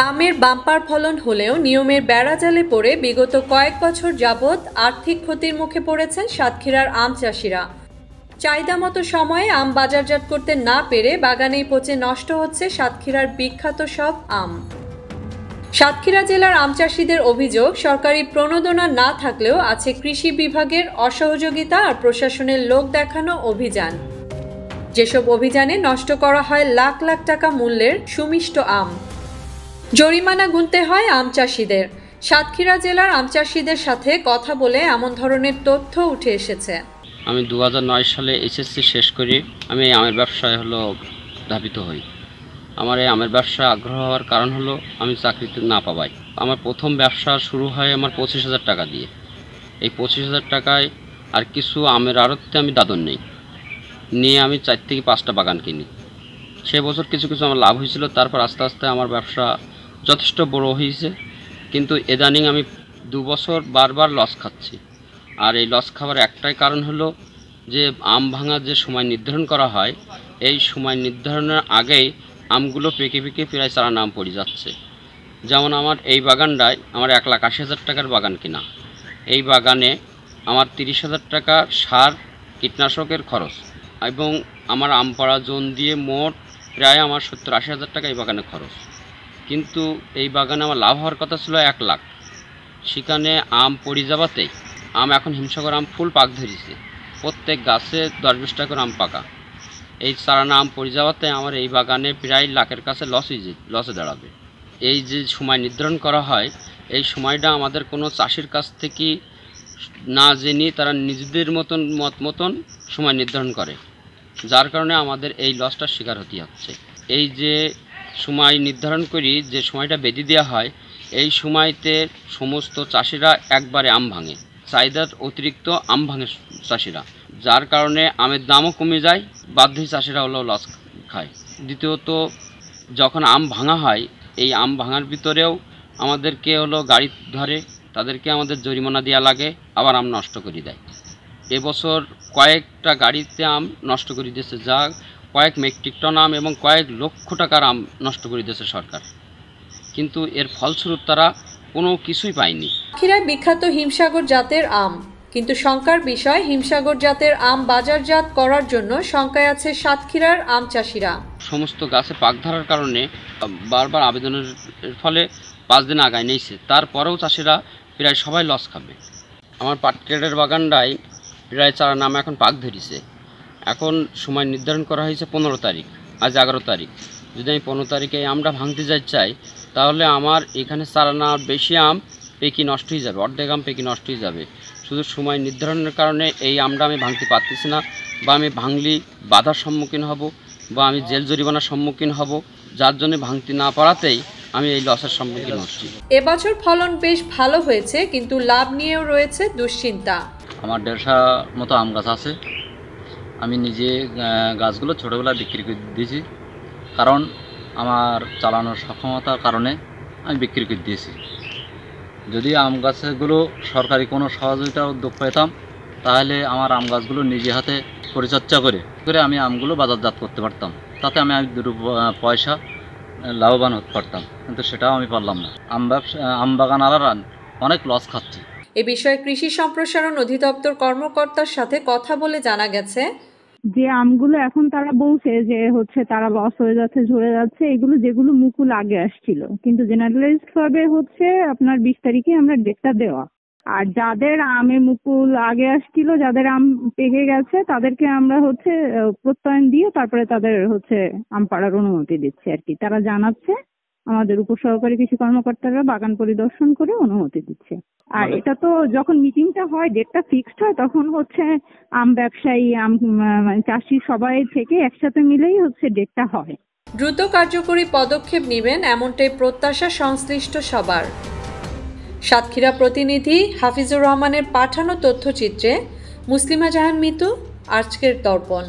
আমের বাম্পার ফলন হলেও নিয়মের বেড়াজালে পড়ে বিগত কয়েক বছর যাবৎ আর্থিক ক্ষতির মুখে পড়েছেন সাতক্ষীরার আম চাষিরা। চাহিদা মতো সময়ে আম বাজারজাত করতে না পেরে বাগানেই পচে নষ্ট হচ্ছে সাতক্ষীরার বিখ্যাত সব আম। সাতক্ষীরা জেলার আম চাষিদের অভিযোগ, সরকারি প্রণোদনা না থাকলেও আছে কৃষি বিভাগের অসহযোগিতা আর প্রশাসনের লোক দেখানো অভিযান। যেসব অভিযানে নষ্ট করা হয় লাখ লাখ টাকা মূল্যের সুমিষ্ট আম। জরিমানা গুনতে হয় আম চাষিদের। সাতক্ষীরা জেলার আম চাষিদের সাথে কথা বলে এমন ধরনের তথ্য উঠে এসেছে। আমি 2009 সালে এসএসসি শেষ করি আমি এই আমের ব্যবসায় ধাবিত হই। আমার এই আমের ব্যবসা আগ্রহ হওয়ার কারণ হলো আমি চাকরিতে না পাওয়াই। আমার প্রথম ব্যবসা শুরু হয় আমার 25,000 টাকা দিয়ে। এই 25,000 টাকায় আর কিছু আমের আড়তে আমি দাদন নেই, নিয়ে আমি 4 থেকে 5টা বাগান কিনি। সে বছর কিছু কিছু আমার লাভ হয়েছিল, তারপর আস্তে আস্তে আমার ব্যবসা যথেষ্ট বড় হয়েছে। কিন্তু ইদানিং আমি 2 বছর বারবার লস খাচ্ছি। আর এই লস খাওয়ার একটাই কারণ হলো যে আম ভাঙার যে সময় নির্ধারণ করা হয়, এই সময় নির্ধারণের আগেই আমগুলো পেকে পেকে প্রায় চারা আম পড়ে যাচ্ছে। যেমন আমার এই বাগানটায় আমার 1,80,000 টাকার বাগান কিনা। এই বাগানে আমার 30,000 টাকা সার কীটনাশকের খরচ এবং আমার আম পাড়া জোন দিয়ে মোট প্রায় আমার 70-80,000 টাকা এই বাগানে খরচ। কিন্তু এই বাগানে আমার লাভ হওয়ার কথা ছিল 1 লাখ। সেখানে আম পড়ে যাওয়াতেই আম এখন হিমসাগর আম ফুল পাক ধরেছে, প্রত্যেক গাছে 10-20টা করে আম পাকা। এই চারানা আম পড়ে যাওয়াতে আমার এই বাগানে প্রায় লাখের কাছে লসে দাঁড়াবে। এই যে সময় নির্ধারণ করা হয়, এই সময়টা আমাদের কোনো চাষির কাছ থেকে না জেনে তারা নিজেদের মতন সময় নির্ধারণ করে, যার কারণে আমাদের এই লসটার শিকার হতে হচ্ছে। এই যে সময় নির্ধারণ করি, যে সময়টা বেঁধে দেওয়া হয়, এই সময়তে সমস্ত চাষিরা একবারে আম ভাঙে, চাহিদার অতিরিক্ত আম ভাঙে চাষিরা, যার কারণে আমের দামও কমে যায়, বাধ্যই চাষিরা লস খায়। দ্বিতীয়ত, যখন আম ভাঙা হয়, এই আম ভাঙার ভিতরেও আমাদেরকে গাড়ি ধরে, তাদেরকে আমাদের জরিমানা দেওয়া লাগে, আবার আম নষ্ট করে দেয়। এবছর কয়েকটা গাড়িতে আম নষ্ট করে দিয়েছে, যা কয়েক মেট্রিক টন আম এবং কয়েক লক্ষ টাকার আম নষ্ট করে দিয়েছে সরকার। কিন্তু এর ফলস্বরূপ তারা কোনো কিছুই পায়নি। সাতক্ষীরায় বিখ্যাত হিমসাগর জাতের আম, কিন্তু শঙ্কার বিষয় হিমসাগর জাতের আম বাজারজাত করার জন্য শঙ্কায় আছে সাতক্ষীরার আম চাষিরা। সমস্ত গাছে পাক ধরার কারণে বারবার আবেদনের ফলে 5 দিন আগায় নিয়েছে, তারপরেও চাষিরা প্রায় সবাই লস খাবে। আমার পাটকেলের বাগানটায় প্রায় চারা নাম এখন পাক ধরেছে। এখন সময় নির্ধারণ করা হয়েছে 15 তারিখ, আজ 11 তারিখ। যদি আমি 15 তারিখে এই আমটা ভাঙতে চাই, তাহলে আমার এখানে চারা না বেশি আম পেকি নষ্ট হয়ে যাবে, অর্ধেক আম পেকি নষ্ট হয়ে যাবে। শুধু সময় নির্ধারণের কারণে এই আমটা আমি ভাঙতে পারতেছি না, বা আমি ভাঙলি বাধার সম্মুখীন হব, বা আমি জেল জরিমানার সম্মুখীন হব, যার জন্য ভাঙতে না পারাতেই আমি এই লসের সম্মুখীন হচ্ছি। এবছর ফলন বেশ ভালো হয়েছে, কিন্তু লাভ নিয়েও রয়েছে দুশ্চিন্তা। আমার 150 মতো আম গাছ আছে। আমি নিজে গাছগুলো ছোটোবেলায় বিক্রি করে দিয়েছি, কারণ আমার চালানোর সক্ষমতার কারণে আমি বিক্রি করে দিয়েছি। যদি আম গাছগুলো সরকারি কোনো সহযোগিতা উদ্যোগ পেতাম, তাহলে আমার আম গাছগুলো নিজে হাতে পরিচর্যা করে আমি আমগুলো বাজারজাত করতে পারতাম, তাতে আমি 2 পয়সা লাভবান হতে পারতাম। কিন্তু সেটাও আমি পারলাম না। আম বাগানওয়ালারা অনেক লস খাচ্ছে। এ বিষয়ে কৃষি সম্প্রসারণ অধিদপ্তর কর্মকর্তার সাথে কথা বলে জানা গেছে, যে আমগুলো এখন তারা বলছে যে তারা লস হয়ে যাচ্ছে, ঝরে যাচ্ছে, এগুলো যেগুলো মুকুল আগে আসছিল, কিন্তু জেনারেলাইজড ভাবে আপনার 20 তারিখে আমরা ডেটটা দেওয়া। আর যাদের আমে মুকুল আগে আসছিল, যাদের আম পেকে গেছে, তাদেরকে আমরা প্রত্যয়ন দিয়ে তারপরে তাদের আম পাড়ার অনুমতি দিচ্ছি আর কি। তারা জানাচ্ছে, আমাদের উপসহকারী কৃষি কর্মকর্তারা বাগান পরিদর্শন করে অনুমতি দিচ্ছে। আর এটা তো যখন মিটিংটা হয়, ডেটটা ফিক্সড হয়, তখন আম ব্যবসায়ী, আম চাষি সবাই থেকে একসাথে মিলেই ডেটটা হয়। দ্রুত কার্যকরী পদক্ষেপ নেবেন এমনটাই প্রত্যাশা সংশ্লিষ্ট সবার। সাতক্ষীরা প্রতিনিধি হাফিজুর রহমানের পাঠানো তথ্যচিত্রে মুসলিমা জাহান মিতু, আজকের দর্পণ।